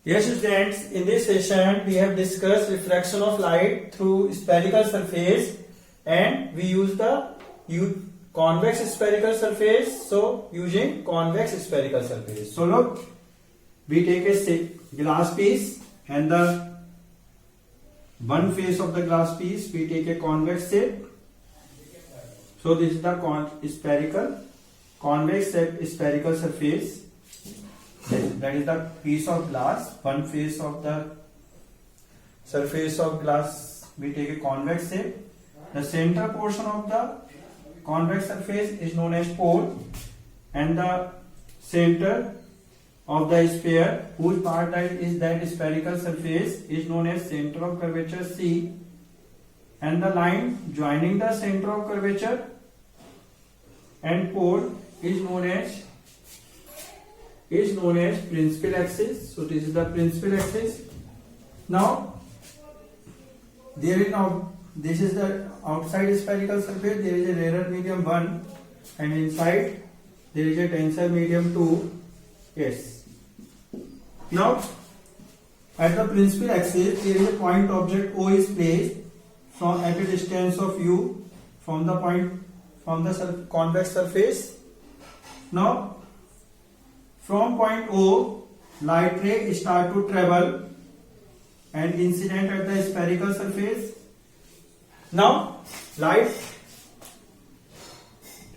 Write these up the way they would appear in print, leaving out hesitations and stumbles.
Yes, students, in this session we have discussed refraction of light through spherical surface and we use the convex spherical surface. So, using convex spherical surface. So, look, we take a glass piece and the one face of the glass piece we take a convex shape. So, this is the convex spherical surface. That is the piece of glass, one face of the surface of glass we take a convex shape. The center portion of the convex surface is known as pole and the center of the sphere whose part is that spherical surface is known as center of curvature C, and the line joining the center of curvature and pole is known as principal axis. So this is the principal axis. Now this is the outside spherical surface. There is a rarer medium 1 and inside there is a tensor medium 2. Yes. Now at the principal axis there is a point object O is placed at a distance of u from the convex surface. Now from point O, light ray start to travel and incident at the spherical surface. Now, light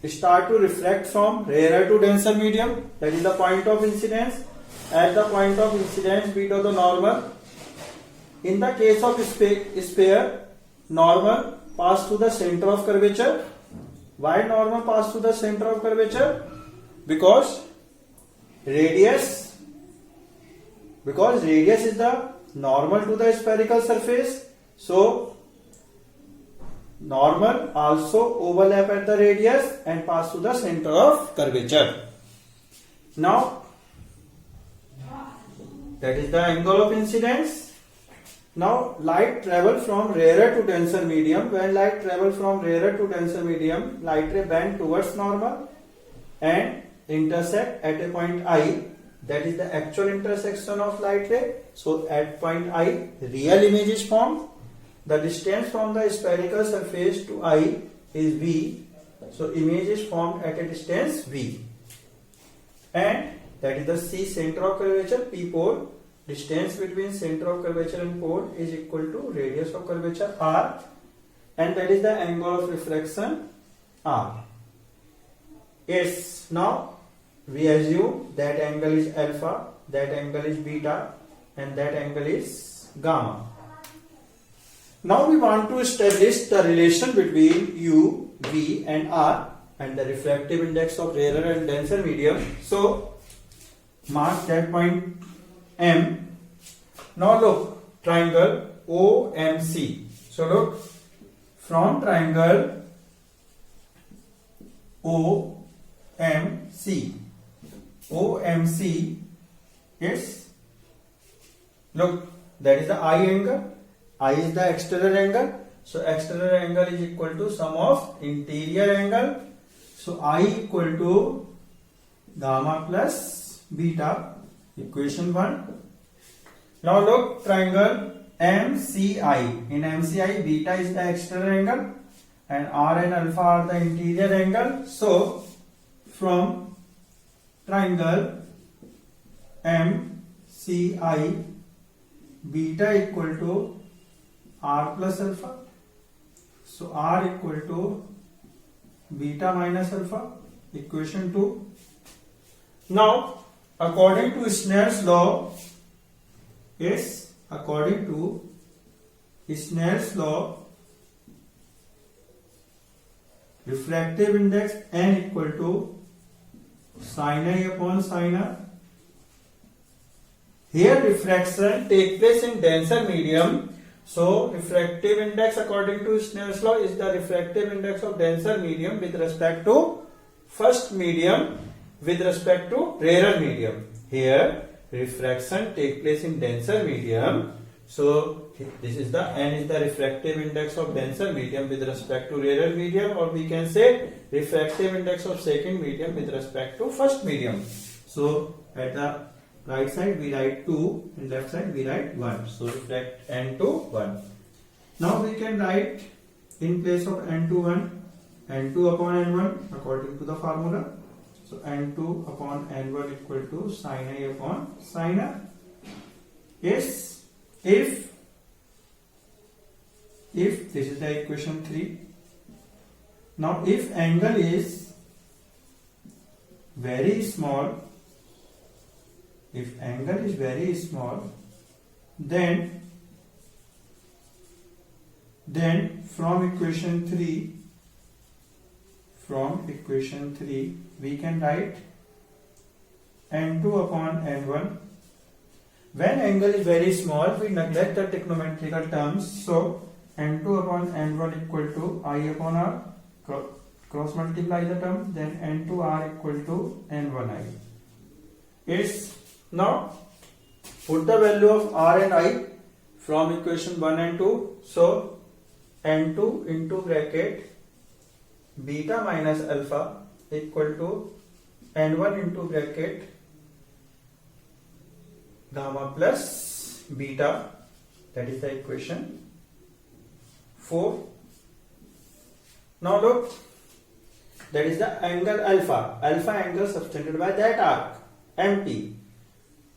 start to refract from rarer to denser medium. That is the point of incidence. At the point of incidence, we do the normal. In the case of sphere, normal pass to the center of curvature. Why normal pass to the center of curvature? Because radius is the normal to the spherical surface, so normal also overlap at the radius and pass to the center of curvature. Now that is the angle of incidence. Now light travel from rarer to denser medium. When light travel from rarer to denser medium, light ray bend towards normal and intersect at a point I, that is the actual intersection of light ray. So at point I, real image is formed. The distance from the spherical surface to I is V. So image is formed at a distance V. And that is the C, center of curvature, P pole. Distance between center of curvature and pole is equal to radius of curvature R. And that is the angle of refraction R. Yes, now we assume that angle is alpha, that angle is beta, and that angle is gamma. Now we want to establish the relation between U, V and R and the refractive index of rarer and denser medium. So mark that point M. Now look, triangle OMC. So look, from triangle OMC, yes, look, that is the I angle. I is the exterior angle. So exterior angle is equal to sum of interior angle. So I equal to gamma plus beta, equation 1. Now look, triangle MCI. In MCI, beta is the exterior angle and R and alpha are the interior angle. So from triangle MCI, beta equal to R plus alpha. So R equal to beta minus alpha, equation 2. Now according to Snell's law, yes, according to Snell's law, refractive index N equal to sin I upon sin R. Here refraction take place in denser medium. So refractive index according to Snell's law is the refractive index of denser medium with respect to first medium with respect to rarer medium. Here refraction take place in denser medium. So this is the N is the refractive index of denser medium with respect to rarer medium, or we can say refractive index of second medium with respect to first medium. So at the right side we write 2 and left side we write 1. So refract n2 1. Now we can write in place of n2 1, n2 upon n1 according to the formula. So n2 upon n1 equal to sin A upon sin R. Yes, if this is the equation 3. Now if angle is very small, then from equation 3 we can write n2 upon n1. When angle is very small, we neglect the trigonometrical terms. So n2 upon n1 equal to I upon R. Cross multiply the term, then n2r equal to n1i. It's now put the value of r and I from equation 1 and 2. So n2 into bracket beta minus alpha equal to n1 into bracket gamma plus beta. That is the equation 4. Now look, that is the angle alpha angle subtended by that arc MP.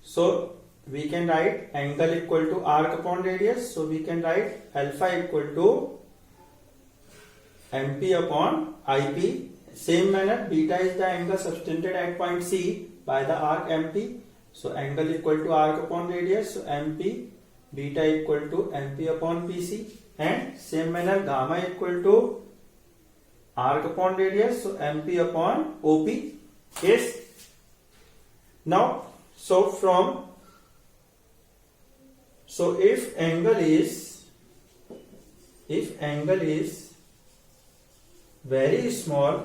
So we can write angle equal to arc upon radius. So we can write alpha equal to MP upon IP. Same manner, beta is the angle subtended at point C by the arc MP. So angle equal to arc upon radius. So MP beta equal to MP upon PC. And same manner, gamma equal to arc upon radius. So MP upon OP. Yes. Now, if angle is very small,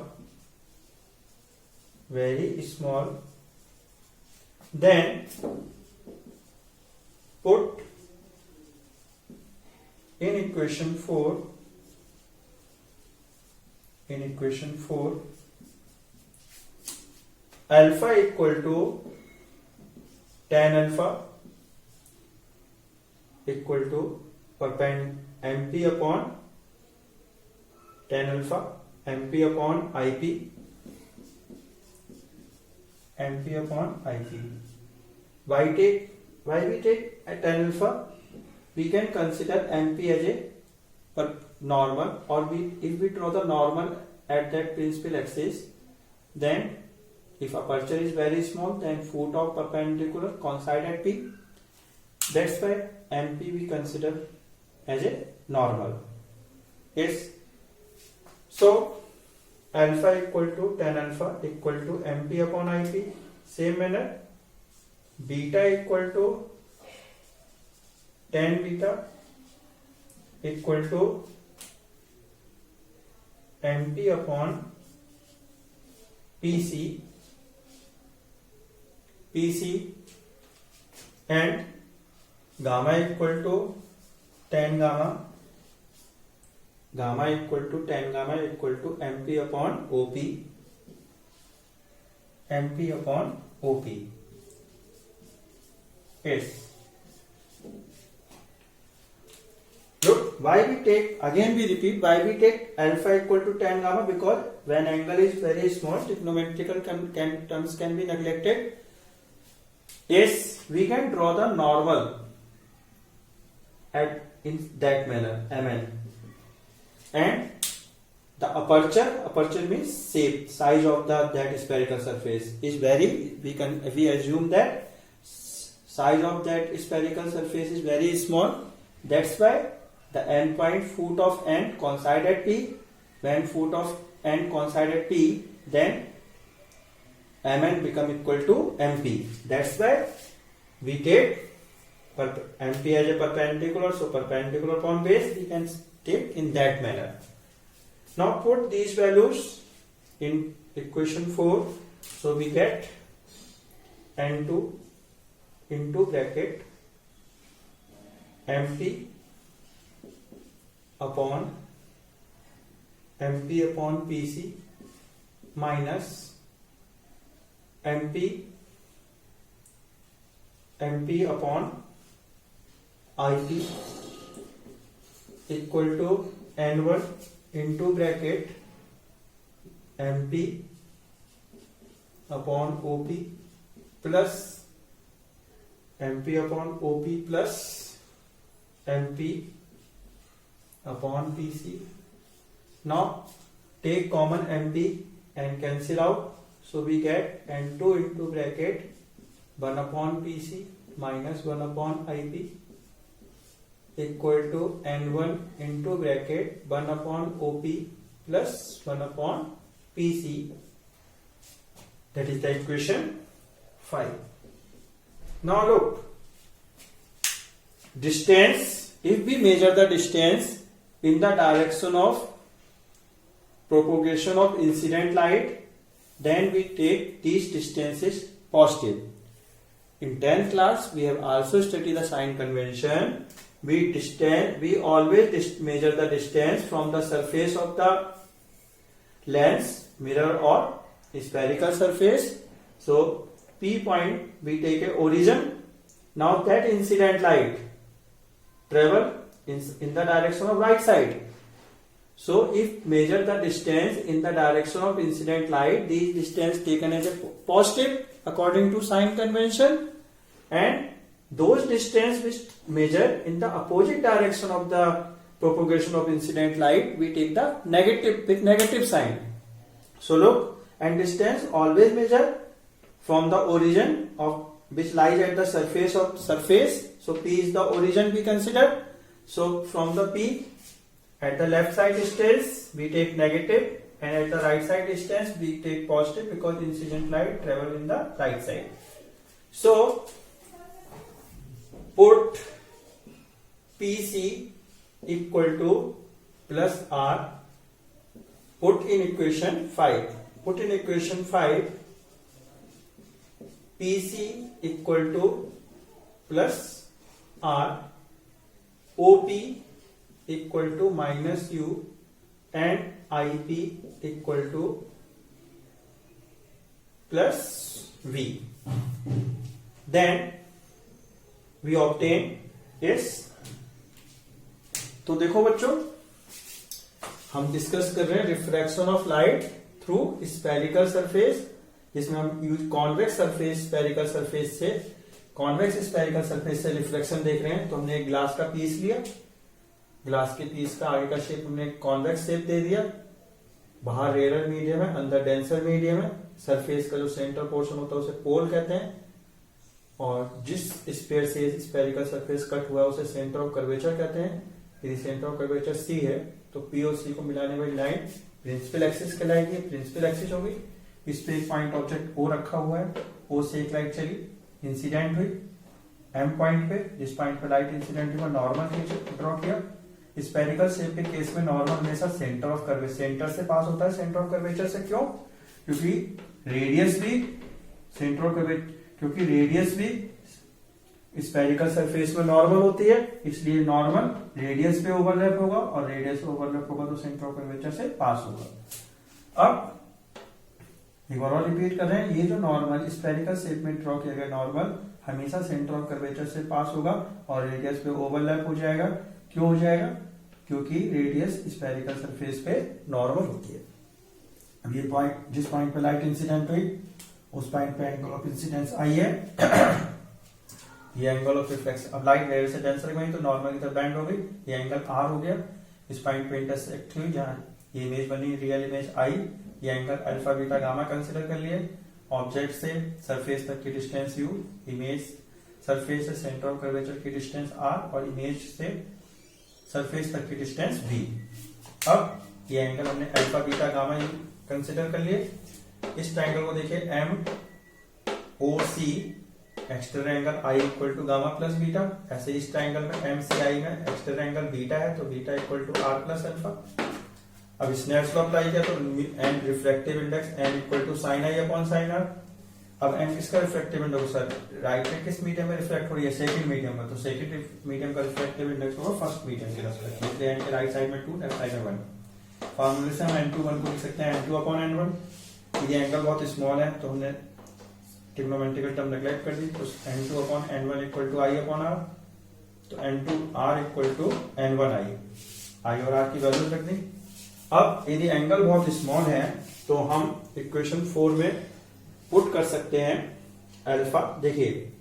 then put in equation 4 alpha equal to tan alpha equal to MP upon tan alpha, MP upon IP. Why we take a tan alpha? We can consider MP as a normal, or if we draw the normal at that principal axis, then if aperture is very small, then foot of perpendicular coincide at P. That's why MP we consider as a normal. Yes. So alpha equal to tan alpha equal to MP upon IP. Same manner, beta equal to tan beta equal to MP upon PC, and gamma equal to tan gamma equal to MP upon OP. Yes. Look, why we take alpha equal to tan gamma? Because when angle is very small, trigonometrical terms can be neglected. Yes, we can draw the normal in that manner, MN. And the aperture means shape, size of that spherical surface is very, we assume that size of that spherical surface is very small. That's why the end point foot of n coincide at P. When foot of n coincide at P, then Mn become equal to MP. That's why we take MP as a perpendicular. So perpendicular upon base we can take in that manner. Now put these values in equation 4. So we get N2 into bracket MP upon PC minus MP MP upon IP equal to N1 into bracket MP upon OP plus MP upon OP plus MP upon PC. Now take common MP and cancel out. So we get N2 into bracket 1 upon PC minus 1 upon IP equal to N1 into bracket 1 upon OP plus 1 upon PC. That is the equation 5. Now look, distance. If we measure the distance in the direction of propagation of incident light, then we take these distances positive. In 10th class, we have also studied the sign convention. We always measure the distance from the surface of the lens, mirror or spherical surface. So P point, we take a origin. Now that incident light travel in the direction of right side. So if measure the distance in the direction of incident light, these distance taken as a positive according to sign convention, and those distance which measure in the opposite direction of the propagation of incident light, we take the negative with negative sign. So look, and distance always measure from the origin of which lies at the surface of surface. So P is the origin we consider. So from the P, at the left side distance we take negative, and at the right side distance we take positive because incident light travel in the right side. So put PC equal to plus R. Put in equation 5. Put in equation 5 PC equal to plus R, OP equal to minus U, and IP equal to plus V. Then we obtain is, तो देखो बच्चों, हम discuss कर रहे हैं refraction of light through spherical surface, जिसमें हम use convex surface spherical surface से, कॉन्वेक्स स्फेरिकल सरफेस से रिफ्लेक्शन देख रहे हैं. तो हमने एक ग्लास का पीस लिया, ग्लास के पीस का आगे का शेप हमने कॉन्वेक्स शेप दे दिया, बाहर रेयर मीडियम है, अंदर डेंसर मीडियम है, सरफेस का जो सेंटर पोर्शन होता है उसे पोल कहते हैं, और जिस स्फीयर से स्फेरिकल सरफेस कट हुआ है उसे सेंटर ऑफ कर्वेचर कहते हैं. यदि सेंटर ऑफ कर्वेचर सी है तो पी और सी को मिलाने वाली लाइन प्रिंसिपल एक्सिस कहलाएगी. प्रिंसिपल एक्सिस होगी, इस पे एक पॉइंट ऑब्जेक्ट ओ रखा हुआ है, ओ से एक लाइट चली, इंसिडेंट हुई एम पॉइंट पे, जिस पॉइंट पे लाइट इंसिडेंट हुआ नॉर्मल ड्रॉ किया. स्फेरिकल शेप के केस में नॉर्मल हमेशा सेंटर ऑफ कर्वेचर, सेंटर से पास होता है सेंटर ऑफ कर्वेचर से. क्यों? क्योंकि रेडियस भी सेंटर ऑफ कर्वेचर, क्योंकि रेडियस भी स्फेरिकल सरफेस में नॉर्मल होती है, इसलिए नॉर्मल रेडियस पे ओवरलैप होगा, और रेडियस पे ओवरलैप होगा तो सेंटर ऑफ कर्वेचर से पास होगा. अब एक बार और रिपीट कर रहे हैं, ये जो नॉर्मल स्फेरिकल शेप में ड्रॉ किया गया नॉर्मल हमेशा सेंटर ऑफ कर्वेचर से पास होगा और रेडियस पे ओवरलैप हो जाएगा. क्यों हो जाएगा? क्योंकि रेडियस स्फेरिकल सरफेस पे नॉर्मल होती है. अब ये पॉइंट, जिस पॉइंट पे लाइट इंसिडेंट हुई उस पॉइंट पे एंगल ऑफ इंसिडेंस आई है, ये एंगल ऑफ रिफ्लेक्शन. अब लाइट लेयर से डेंसर गई तो नॉर्मल की तरफ बेंड हो गई, ये एंगल आर हो गया, इस पॉइंट पे इंटरसेक्ट हुई, जहां ये इमेज बनी रियल इमेज आई, ये angle alpha beta gamma consider कर लिए. ऑब्जेक्ट से सरफेस तक की डिस्टेंस यू, इमेज सरफेस से सेंटर ऑफ कर्वेचर की डिस्टेंस आर, और इमेज से सरफेस तक की डिस्टेंस v. अब ये एंगल हमने अल्फा बीटा गामा कंसीडर कर लिए. इस ट्रायंगल को देखिए M O C, external angle i equal to gamma plus beta. ऐसे इस ट्रायंगल में एम सी आई में एक्सटर्नल एंगल बीटा है तो beta equal to r plus alpha. अब स्नेल्स लॉ अप्लाई किया तो n reflective index n equal to sine i upon sine r. अब एन किसका रिफ्लेक्टिव इंडेक्स सर? राइट में किस मीडियम में रिफ्लेक्ट हो रही है? सेकंड मीडियम में, तो सेकंड मीडियम का रिफ्लेक्टिव इंडेक्स होगा फर्स्ट मीडियम के रेस्पेक्ट में. इसलिए एन के राइट साइड में 2, लेफ्ट साइड में 1. फॉर्मूले से हम n2 1 को लिख सकते हैं n2 अपॉन n1. ये एंगल बहुत स्मॉल है तो हमने ट्रिग्नोमेट्रिकल टर्म नेग्लेक्ट कर दी, तो n2 upon n1 equal to i upon r, तो n2 r equal to n1 आई और r की वैल्यू रख दी। अब यदि एंगल बहुत स्मॉल है तो हम इक्वेशन 4 में पुट कर सकते हैं अल्फा। देखिए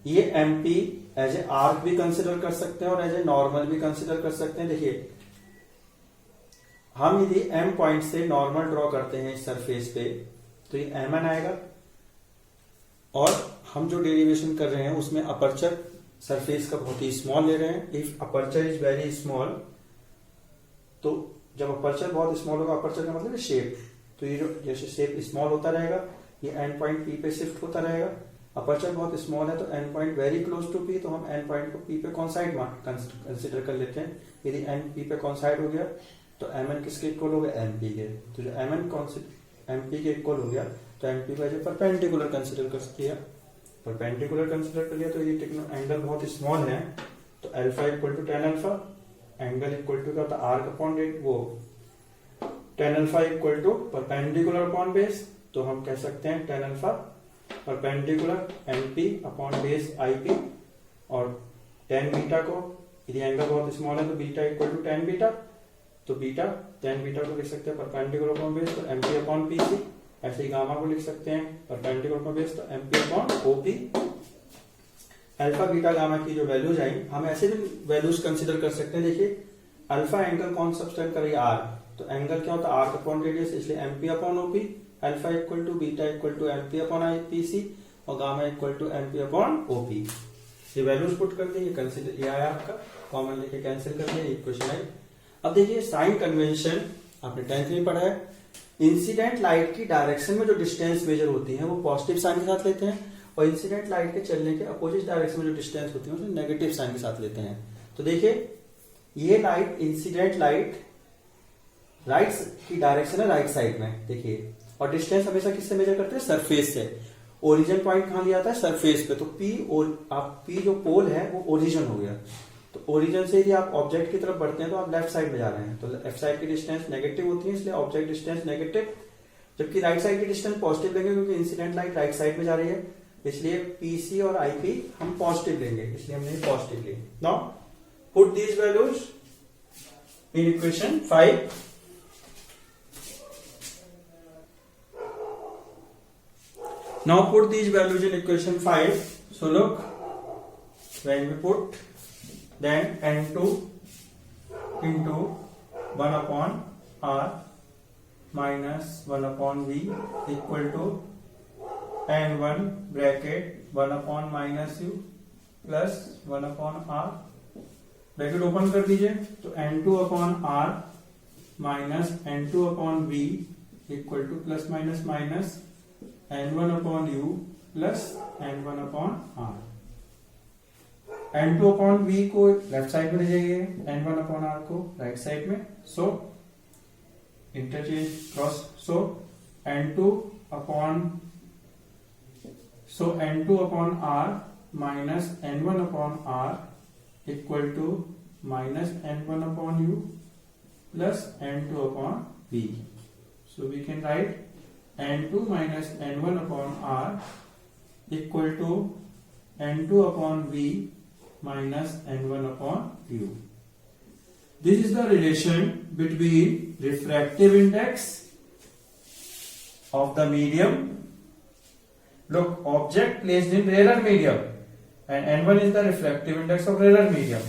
ये एमपी एज ए आर्क भी कंसिडर कर सकते हैं और एज ए नॉर्मल भी कंसिडर कर सकते हैं। देखिए हम यदि एम पॉइंट से नॉर्मल ड्रॉ करते हैं इस सरफेस पे तो ये एम एन आएगा, और हम जो डेरिवेशन कर रहे हैं उसमें अपर्चर सरफेस का बहुत ही स्मॉल ले रहे हैं। If aperture is very small, तो जब अपर्चर बहुत स्मॉल होगा, अपर्चर का मतलब शेप, तो ये जो जैसे शेप स्मॉल होता रहेगा ये एंड पॉइंट पी पे शिफ्ट होता रहेगा। अपर्चर बहुत स्मॉल है तो end point very close to P, तो हम एंड पॉइंट को पी पे कॉन्साइड कंसिडर कर लेते हैं। यदि एंड पी पे कॉन्साइड हो गया तो एम एन किसके इक्वल हो गया, एम पी के। तो जो एम एन एम पी के इक्वल हो गया तो एम पी को एज ए परपेंडिकुलर कंसिडर कर किया, परपेंडिकुलर कंसिडर कर लिया। तो यदि एंगल बहुत स्मॉल है तो alpha equal to tan alpha, angle equal to क्या होता है आर्क अपॉन रेट, वो tan alpha equal to perpendicular upon base, तो हम कह सकते हैं tan alpha perpendicular MP upon base IP, और टेन बीटा को यदि एंगल बहुत स्मॉल है तो beta equal to tan beta, तो बीटा टेन बीटा को लिख सकते हैं परपेंडिकुलर अपॉन बेस तो एमपी अपॉन पीसी। ऐसे ही गामा को लिख सकते हैं परपेंडिकुलर अपॉन बेस तो MP upon OP. Alpha beta gamma की जो वैल्यूज आई हम ऐसे भी वैल्यूज कंसिडर कर सकते हैं। देखिए अल्फा एंगल कौन सब्सटेंड करेगी, आर, तो एंगल क्या होता है आर्क अपॉन रेडियस, इसलिए MP upon OP. Alpha equal to beta equal to MP upon IPC और gamma equal to MP upon OP. ये वैल्यूज पुट कर दी, ये कंसिडर ये आया आपका, कॉमन लेके कैंसिल कर दिया, इक्वेशन आई। अब देखिए साइन कन्वेंशन आपने 10th में पढ़ा है, इंसिडेंट लाइट की डायरेक्शन में जो डिस्टेंस मेजर होती है वो पॉजिटिव साइन के साथ लेते हैं, और इंसिडेंट लाइट के चलने के अपोजिट डायरेक्शन में जो डिस्टेंस होती है उसे नेगेटिव साइन के साथ लेते हैं। तो देखिए ये लाइट इंसिडेंट लाइट राइट की डायरेक्शन है राइट साइड में, देखिए, और डिस्टेंस हमेशा किससे मेजर करते हैं, सरफेस से। ओरिजिन पॉइंट कहां लिया जाता है, सरफेस पे, तो पी और आप पी जो पोल है वो ओरिजिन हो गया। तो ओरिजिन से यदि आप ऑब्जेक्ट की तरफ बढ़ते हैं तो आप लेफ्ट साइड में जा रहे हैं, तो लेफ्ट साइड की डिस्टेंस नेगेटिव होती है, इसलिए ऑब्जेक्ट डिस्टेंस नेगेटिव, जबकि राइट साइड की डिस्टेंस पॉजिटिव लेंगे क्योंकि इंसिडेंट लाइट राइट साइड में जा रही है, इसलिए पीसी और आईपी हम पॉजिटिव लेंगे, इसलिए हमने पॉजिटिव ली। Now put these values in equation 5। Now put these values in equation 5. So look, when we put then n2 into 1 upon r minus 1 upon v equal to n1 bracket 1 upon minus u plus 1 upon r, bracket open कर दीजिए, तो n2 upon r minus n2 upon v equal to plus minus minus n1 upon u plus n1 upon r। n2 upon v को left side में ले जाइए, n1 upon r को right side में, सो interchange cross, so n2 upon r minus n1 upon r equal to minus n1 upon u plus n2 upon v। So we can write n2 minus n1 upon r equal to n2 upon v minus n1 upon u. This is the relation between refractive index of the medium. Look, object placed in rarer medium, and n1 is the refractive index of rarer medium,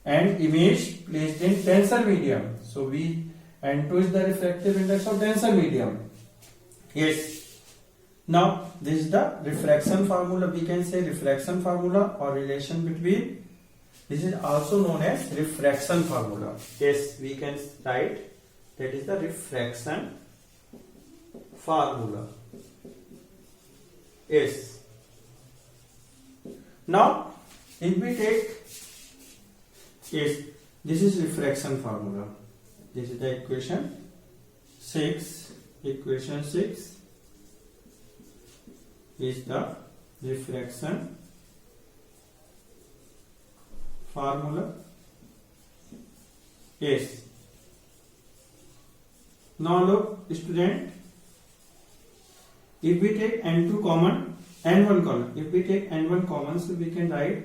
and image placed in denser medium. So n2 is the refractive index of denser medium. Yes. Now this is the refraction formula. We can say refraction formula or relation between. This is also known as refraction formula. Yes, we can write that is the refraction formula. Yes. Now if we take, yes, this is refraction formula. This is the equation 6. Equation 6 is the refraction formula. Yes. Now look student, if we take n2 common, n1 common, if we take n1 common, so we can write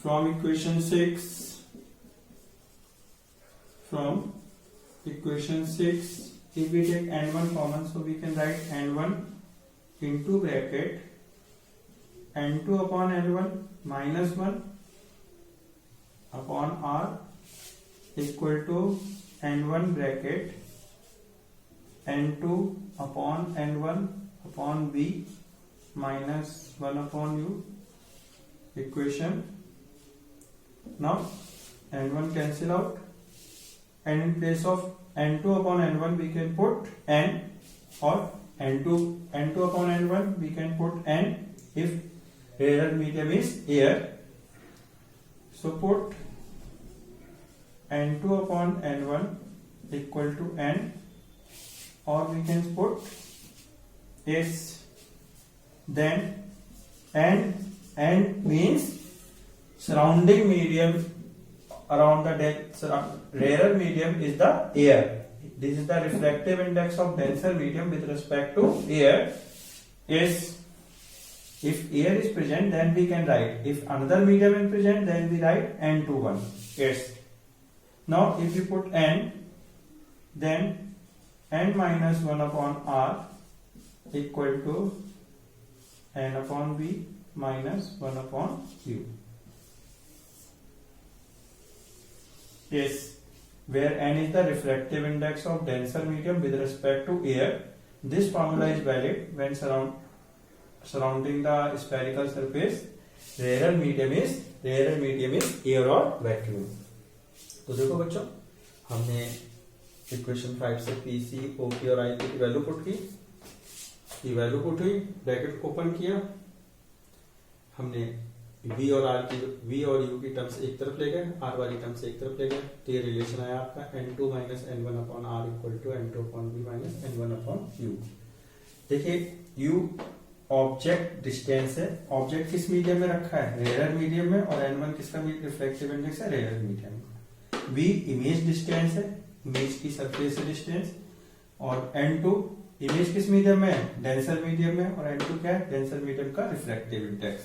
from equation 6, if we take n1 common, so we can write n1 into bracket n2 upon n1 minus 1 upon r equal to n1 bracket n2 upon n1 upon b minus 1 upon u equation. Now n1 cancel out, and in place of n2 upon n1 we can put n, or n2 upon n1 we can put n if rarer medium is air. So put n2 upon n1 equal to n, or we can put s. Then n means surrounding medium around the rarer medium is the air. This is the refractive index of denser medium with respect to air. S. If air is present, then we can write. If another medium is present, then we write n to 1. Yes. Now, if you put n, then n minus 1 upon r equal to n upon v minus 1 upon u. Yes. Where n is the refractive index of denser medium with respect to air. This formula is valid when surrounding the spherical surface. Rarer medium is air or vacuum. तो देखो बच्चों, हमने equation 5 से P C O P और आई की value put की, ये value put हुई, ब्रैकेट ओपन किया, हमने v और r की v और u की टर्म्स एक तरफ ले गए, r वाली टर्म्स एक तरफ ले गए, तो ये रिलेशन आया आपका n2 minus n1 upon r equal to n2 upon v minus n1 upon u. देखिए u ऑब्जेक्ट डिस्टेंस है, ऑब्जेक्ट किस मीडियम में रखा है, रेयर मीडियम में, और n1 किसका रिफ्लेक्टिव इंडेक्स है, rare medium. v image distance है, इमेज की सरफेस डिस्टेंस, और n2 इमेज किस मीडियम में है, डेंसर मीडियम में, और n2 क्या है, डेंसर मीडियम का रिफ्लेक्टिव इंडेक्स.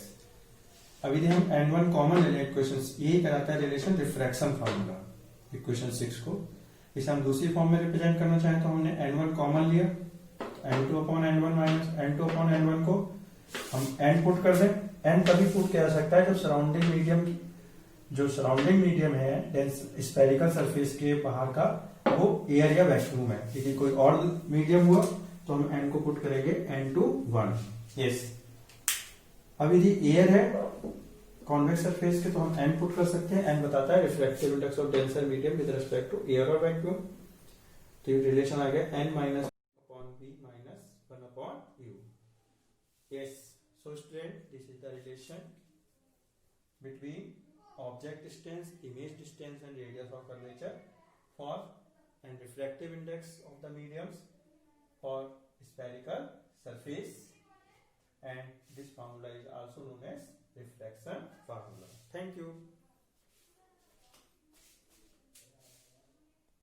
अभी यदि हम n1 कॉमन ले लें इक्वेशन, यही कराता है रिलेशन रिफ्रैक्शन फार्मूला इक्वेशन 6 को. इसे हम दूसरी फॉर्म में रिप्रेजेंट करना चाहें तो हमने n1 कॉमन लिया, n2 upon n1 minus n2 upon n1 को हम n पुट कर दें. n तभी पुट किया जा सकता है जब सराउंडिंग मीडियम है स्फेरिकल सरफेस के बाहर का, वो एयर या वैक्यूम है. यदि कोई और मीडियम हुआ तो हम n को पुट करेंगे n to 1. यस. अब यदि एयर है कॉन्वेक्स सरफेस के तो हम n पुट कर सकते हैं. n बताता है refractive index of denser medium with respect to air और वैक्यूम. तो ये रिलेशन आ गया n minus upon b minus 1 upon u. Yes. So student, this is the relation between object distance, image distance and radius of curvature for and refractive index of the mediums for spherical surface, and this formula is also known as refraction formula. Thank you.